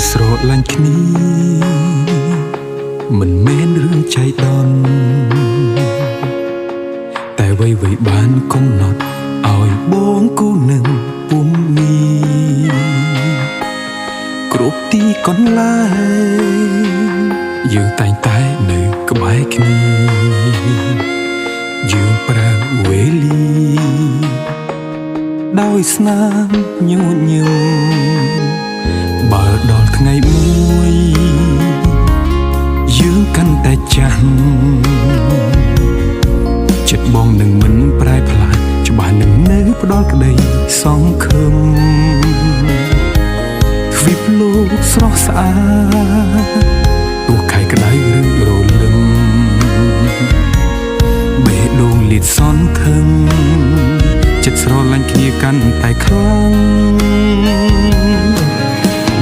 ស្រឡាញ់គ្នាមិនមែនរឿងចៃដន្យតែអ្វីបានកំណត់ឲ្យបងគូនឹងពុំមានគ្រប់ទីកន្លែងយើងតែងតែនៅក្បែរគ្នាយើងប្រើវេលាដោយស្នាមញញឹមបើដល់ថ្ងៃមួយយើងកាន់តែចាំចិត្តបងនឹងមិនប្រែប្លាស់ច្បាស់នឹងនៅផ្ដល់ក្តីសង្ឃឹមទ្វីបលោកស្រស់ស្អាតទោះខែក្តៅឬរលឹមបេះដូងលាតសន្ធឹងចិត្តស្រឡាញ់គ្នាកាន់តែខ្លាំង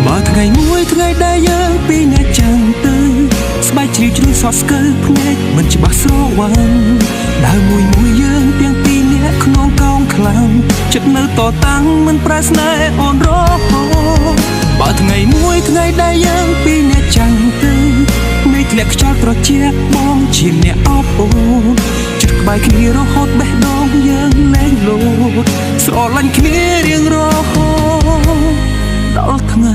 បើថ្ងៃមួយថ្ងៃដែលយើងពីរនាក់ចាំងទៅស្បែកជ្រីជ្រួញសក់ស្កើភ្នែកមិនច្បាស់ស្រវឹងដើរមួយយើងទាំងពីរនាក់ក្នុងកោងខ្លាំងចិត្តនៅតតាំងមិនប្រែស្នេហ៍អូនរហូតបើថ្ងៃមួយថ្ងៃដែលយើងពីរនាក់ចាំងទៅមេឃធ្លាក់ខ្យល់ត្រជាក់បងជាអ្នកអបអូនចិត្តក្បែរគ្នារហូតបេះដូងយើងលែងលោតស្រឡាញ់គ្នារៀងរហូតដល់ថ្ងៃ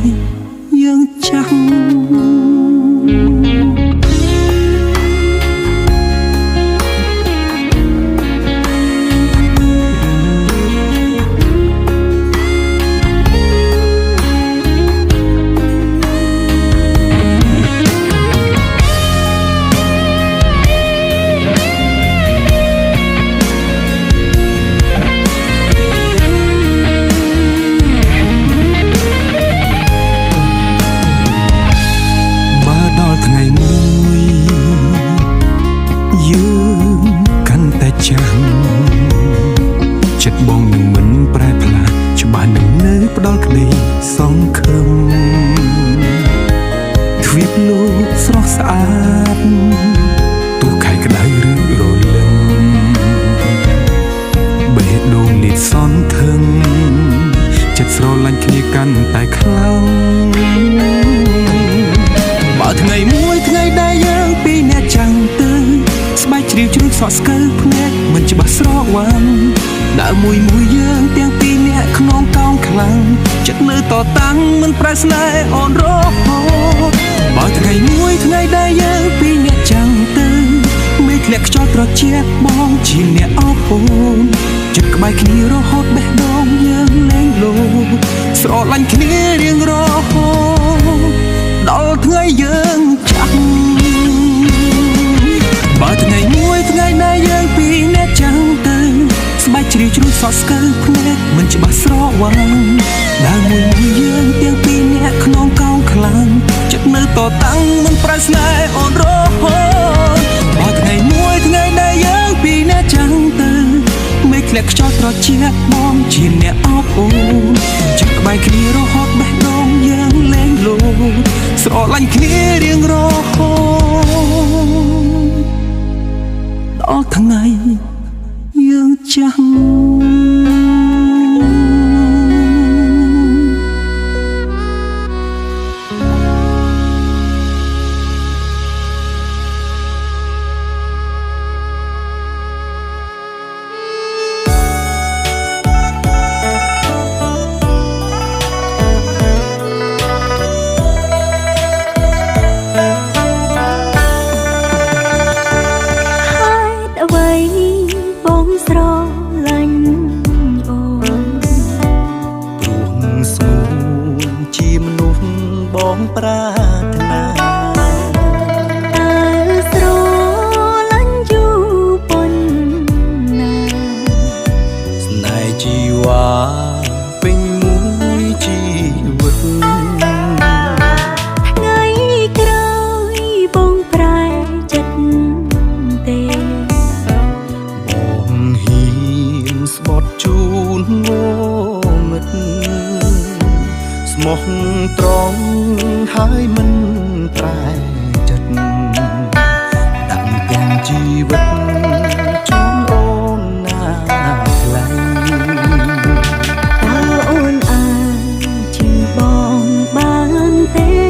យើងចាស់ចិត្តបងនឹងមិនប្រែប្លាស់ច្បាស់នឹងនៅផ្ដល់ក្តីសង្ឃឹមទ្វីបលោកស្រស់ស្អាតទោះខែក្តៅឬរលឹមបេះដូងលាតសន្ធឹងចិត្តស្រឡាញ់គ្នាកាន់តែខ្លាំងបើថ្ងៃមួយថ្ងៃដែលយើងពីរនាក់ចាំងទៅស្បែកជ្រីវជ្រួញសក់ស្កើភ្នែកមិនច្បាស់ស្រវឹងដើរមួយយើងទាំងពីរនាក់ក្នុងកោងខ្លាំងចិត្តនៅតតាំងមិនប្រែស្នេហ៍អូនរហូតបើថ្ងៃមួយថ្ងៃដែលយើងពីរនាក់ចាំងទៅមេឃធ្លាក់ខ្យល់ត្រជាក់បងជាអ្នកអបអូនចិត្តក្បែរគ្នារហូតបេះដូងយើងលែងលោតស្រឡាញ់គ្នារៀងរហូតដល់ថ្ងៃយើងចាស់បើថ្ងៃមួយថ្ងៃដែលយើងពីរនាក់ចាំងទៅស្បែកជ្រីជ្រួញសក់ស្កើភ្នែកមិនច្បាស់ស្រវឹងដើរមួយយើងទាំងពីរនាក់ក្នុងកោងខ្លាំងចិត្តនៅតតាំងមិនប្រែស្នេហ៍អូនរហូតបើថ្ងៃមួយថ្ងៃដែលយើងពីរនាក់ចាំងទៅមេឃធ្លាក់ខ្យល់ត្រជាក់បងជាអ្នកអបអូនចិត្តក្បែរគ្នារហូតបេះដូងយើងលែងលោតស្រឡាញ់គ្នារៀងរហូតដល់ថ្ងៃយើងចាស់ប្រាថ្នាតែស្រឡាញ់យូរប៉ុណ្ណាស្នេហ៍ជីវ៉ាពេញមួយជីវិតថ្ងៃក្រោយបងប្រែចិត្តទេបងហ៊ានស្បត់ជូនងមិត្តស្មោះត្រង់ហើយមិនប្រែចិត្តដាក់ទាំងជីវិតជូនអូនណាថ្លៃតើអូនអាចជឿបងបានទេ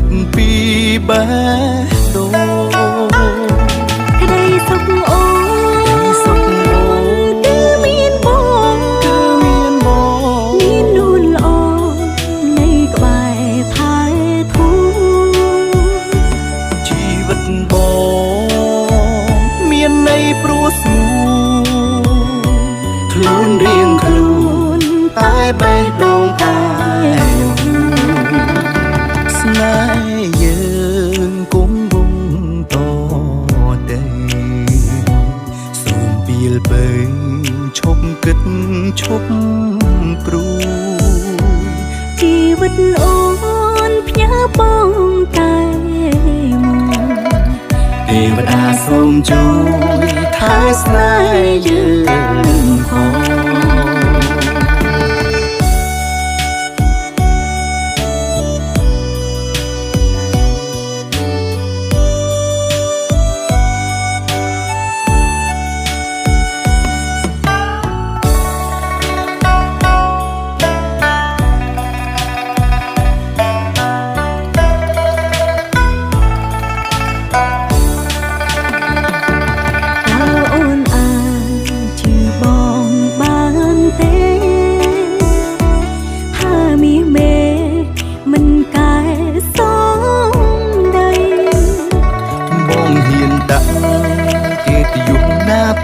តពីបេះដូង ក្តីសុខអូគឺមានបងមាននួនល្អនៃក្បែរផែធូរ ជីវិតបងមានន័យព្រោះស្ងួនខ្លួនរៀងខ្លួនតែបេះដូងតែស្នេហ៍យើងគង់វង្សតទៅសូមពីលបីឈប់គិតឈប់ព្រួយ ជីវិតអូនផ្ញើបងតែមួយ ទេវតាសូមជួយថែស្នេហ៍យើងផង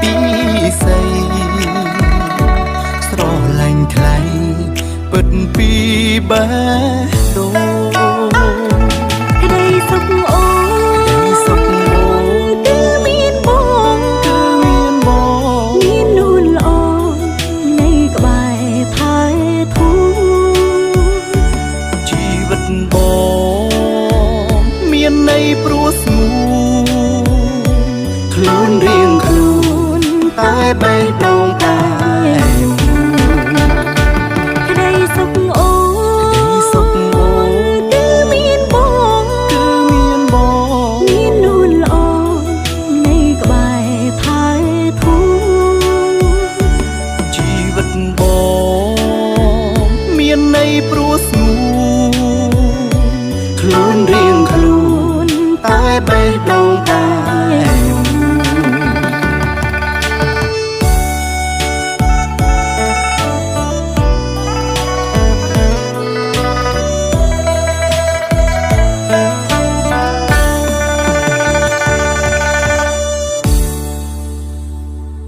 ពីស័យស្រឡាញ់ថ្លៃពិតពីបេះដូង ក្តីសុខអូគឺមានបងមាននួនល្អនៃក្បែរផែធូរ ជីវិតបងមានន័យព្រោះស្ងួនខ្លួនរៀងខ្លួនតែបេះដូ